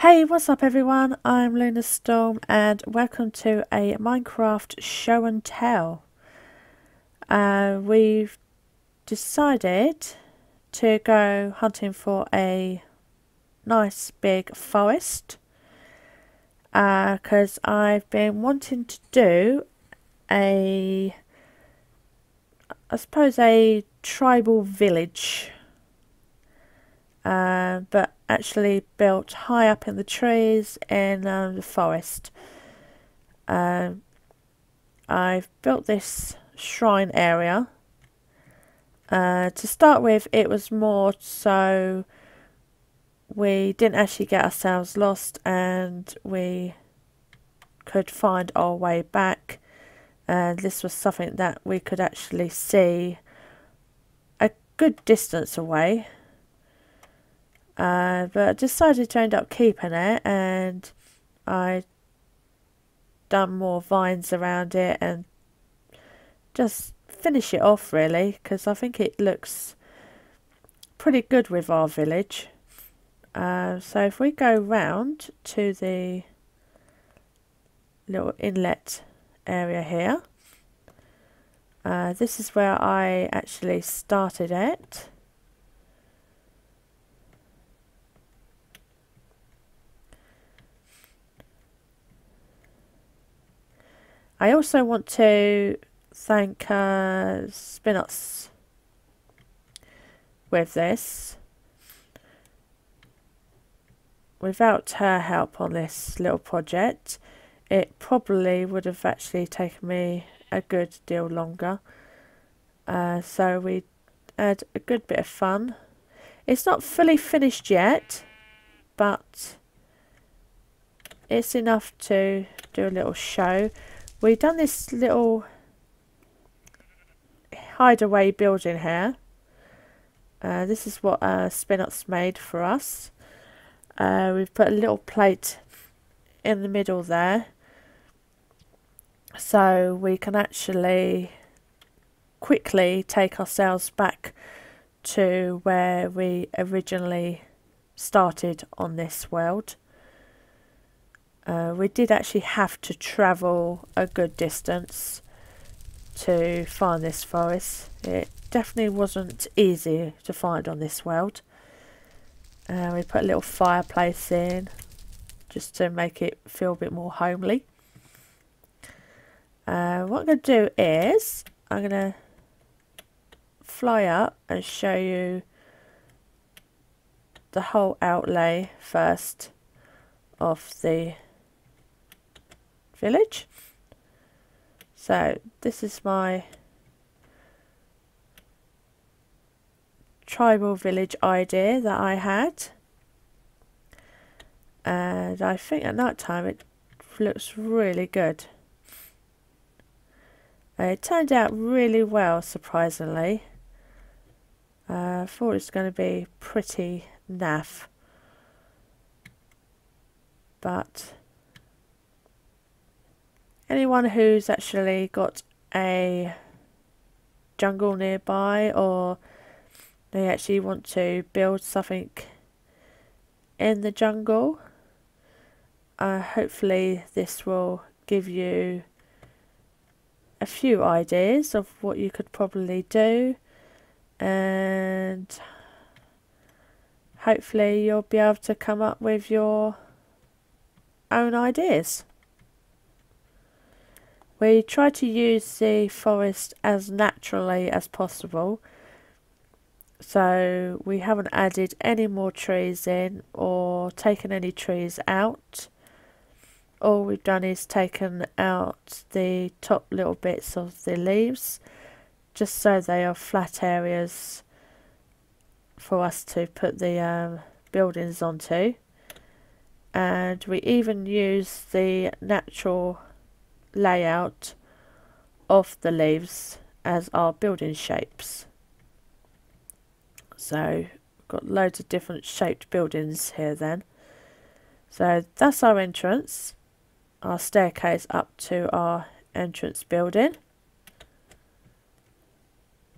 Hey, what's up everyone? I'm Luna Storm and welcome to a Minecraft show and tell. We've decided to go hunting for a nice big forest because I've been wanting to do I suppose a tribal village, but actually built high up in the trees in the forest. I've built this shrine area. To start with, it was more so we didn't actually get ourselves lost and we could find our way back. And this was something that we could actually see a good distance away. But I decided to end up keeping it, and I done more vines around it and just finish it off really, because I think it looks pretty good with our village. So if we go round to the little inlet area here, this is where I actually started it. I also want to thank Spinots with this. Without her help on this little project, it probably would have actually taken me a good deal longer. So we had a good bit of fun. It's not fully finished yet, but it's enough to do a little show. We've done this little hideaway building here. This is what Spinots made for us. We've put a little plate in the middle there, so we can actually quickly take ourselves back to where we originally started on this world. We did actually have to travel a good distance to find this forest. It definitely wasn't easy to find on this world. We put a little fireplace in just to make it feel a bit more homely. What I'm going to do is I'm going to fly up and show you the whole outlay first of the village. So this is my tribal village idea that I had, and I think at night time it looks really good. It turned out really well, surprisingly. I thought it was going to be pretty naff, but anyone who's actually got a jungle nearby, or they actually want to build something in the jungle, hopefully this will give you a few ideas of what you could probably do, and hopefully you'll be able to come up with your own ideas. We try to use the forest as naturally as possible, so we haven't added any more trees in or taken any trees out. All we've done is taken out the top little bits of the leaves, just so they are flat areas for us to put the buildings onto. And we even use the natural layout of the leaves as our building shapes. So we've got loads of different shaped buildings here then. So that's our entrance, our staircase up to our entrance building.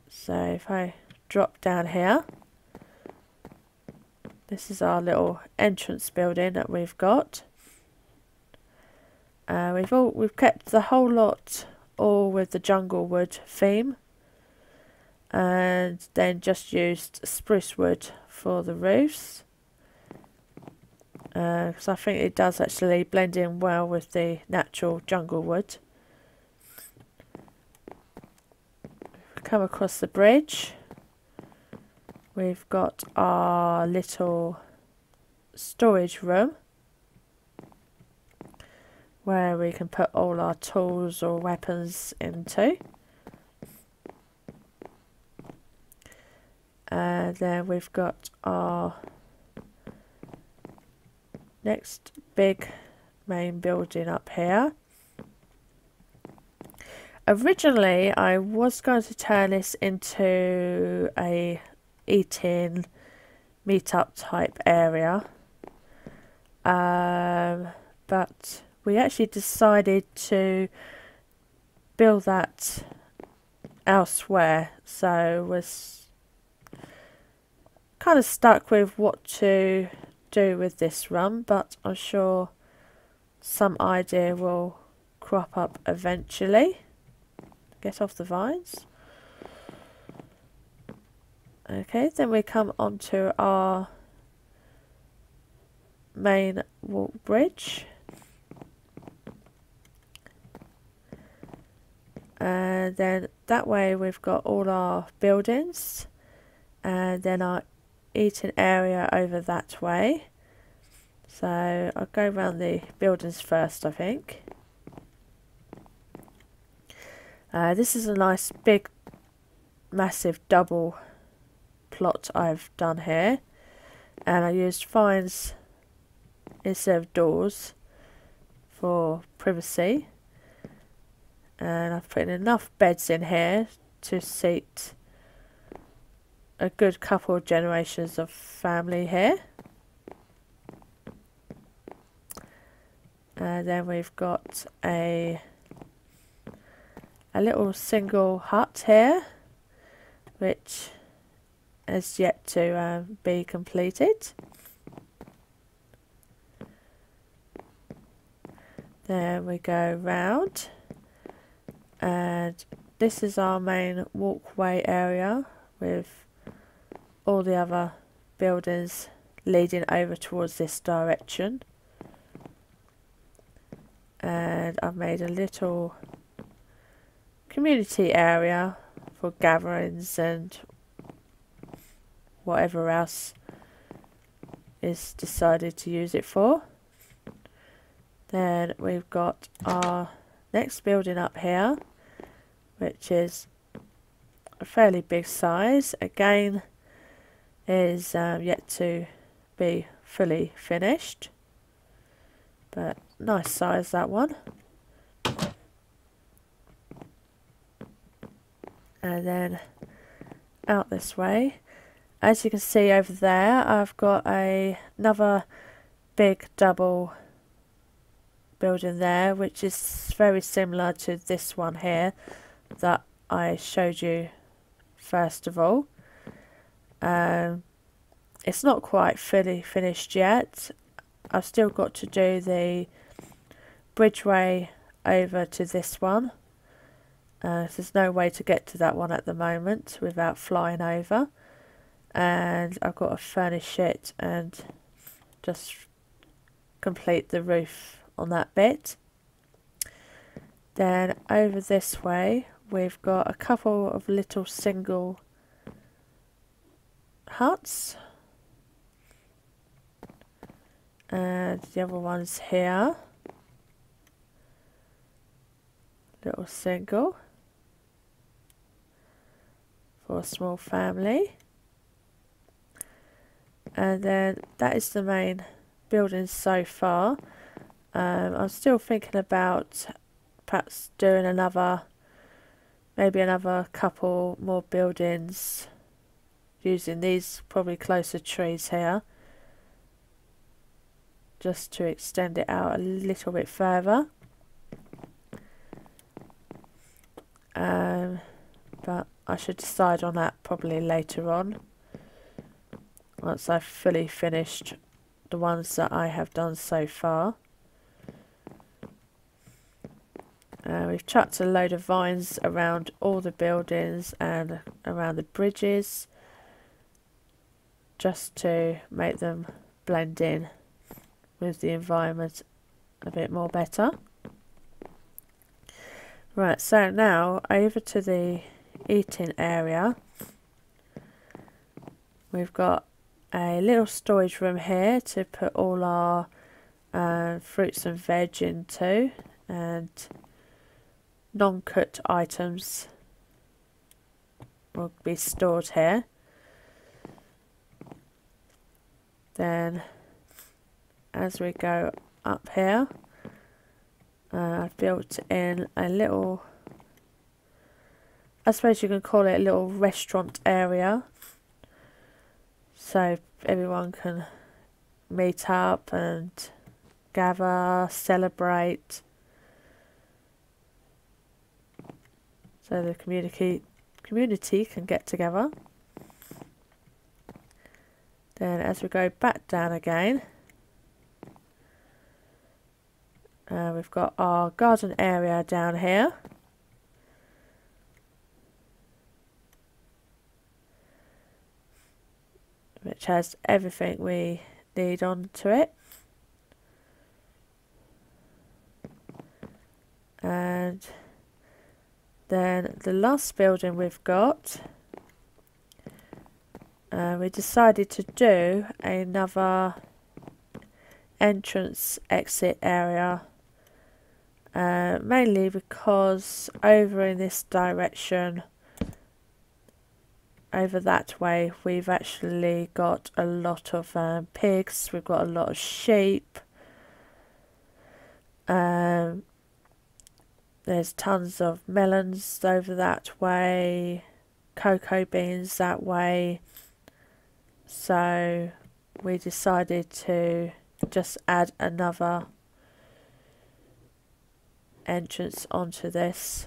So if I drop down here, This is our little entrance building that we've got. We've kept the whole lot all with the jungle wood theme, and then just used spruce wood for the roofs, because I think it does actually blend in well with the natural jungle wood. Come across the bridge. We've got our little storage room where we can put all our tools or weapons into. And then we've got our next big main building up here. Originally, I was going to turn this into a eating meetup type area, but we actually decided to build that elsewhere, so was kind of stuck with what to do with this run, but I'm sure some idea will crop up eventually. Get off the vines. Okay, then we come onto our main walk bridge. And then that way we've got all our buildings, and then our eating area over that way. So I'll go around the buildings first, I think. This is a nice big massive double plot I've done here, and I used vines instead of doors for privacy, and I've put enough beds in here to seat a good couple of generations of family here. And then we've got a little single hut here, which has yet to be completed. Then we go round, and this is our main walkway area with all the other buildings leading over towards this direction. And I've made a little community area for gatherings and whatever else is decided to use it for. Then we've got our next building up here, which is a fairly big size. Again, is yet to be fully finished, but nice size, that one. And then out this way, as you can see over there, I've got another big double building there, which is very similar to this one here that I showed you first of all. It's not quite fully finished yet. I've still got to do the bridgeway over to this one. There's no way to get to that one at the moment without flying over, and I've got to furnish it and just complete the roof on that bit. Then over this way we've got a couple of little single huts, and the other one's here, little single for a small family. And then that is the main building so far. I'm still thinking about perhaps doing maybe another couple more buildings using these probably closer trees here, just to extend it out a little bit further. But I should decide on that probably later on. once I've fully finished the ones that I have done so far. We've chucked a load of vines around all the buildings and around the bridges, just to make them blend in with the environment a bit more better. Right, so now over to the eating area. We've got a little storage room here to put all our fruits and veg into, and non-cooked items will be stored here. Then as we go up here, I've built in a little, I suppose you can call it a little restaurant area, so everyone can meet up and gather, celebrate, so the community can get together. Then as we go back down again, we've got our garden area down here. Which has everything we need onto it. And then the last building we've got, we decided to do another entrance exit area, mainly because over in this direction, over that way, we've actually got a lot of pigs, we've got a lot of sheep, there's tons of melons over that way, cocoa beans that way, so we decided to just add another entrance onto this.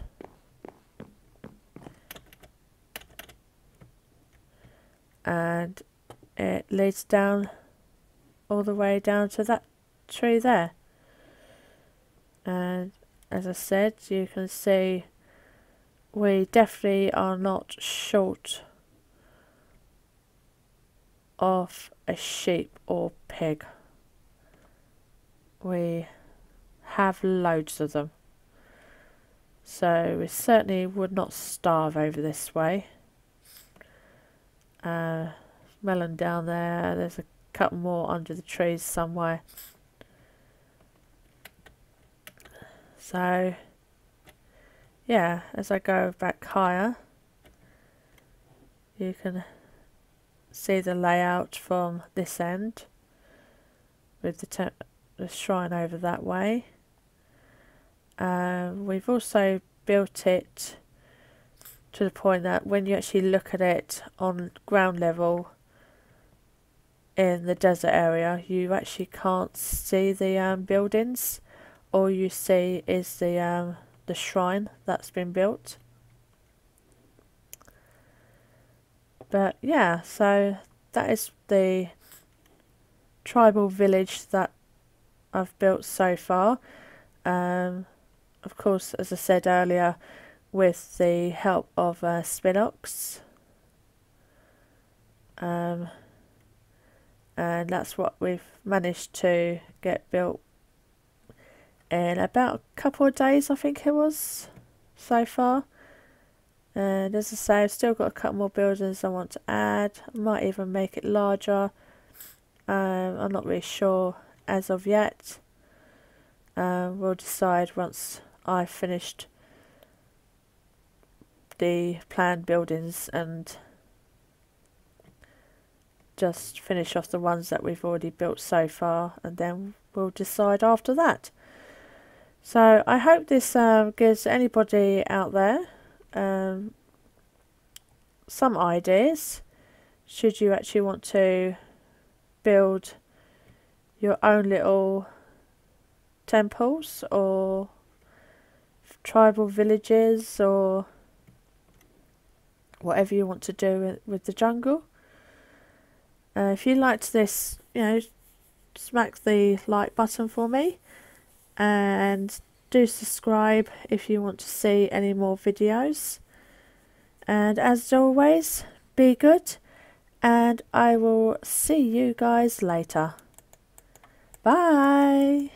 And it leads down all the way down to that tree there. And as I said, you can see we definitely are not short of a sheep or pig. We have loads of them, so we certainly would not starve over this way. Melon down there, there's a couple more under the trees somewhere. So yeah, as I go back higher, you can see the layout from this end with the shrine over that way. We've also built it to the point that when you actually look at it on ground level in the desert area, you actually can't see the buildings. All you see is the shrine that's been built. But yeah, so that is the tribal village that I've built so far. Of course, as I said earlier, with the help of Spinox. And that's what we've managed to get built in about a couple of days, I think it was, so far. And as I say, I've still got a couple more buildings I want to add. I might even make it larger. I'm not really sure as of yet. We'll decide once I've finished the planned buildings and just finish off the ones that we've already built so far, and then we'll decide after that. So I hope this gives anybody out there some ideas should you actually want to build your own little temples or tribal villages or whatever you want to do with the jungle. If you liked this, smack the like button for me, and do subscribe if you want to see any more videos. And as always, be good, and I will see you guys later. Bye.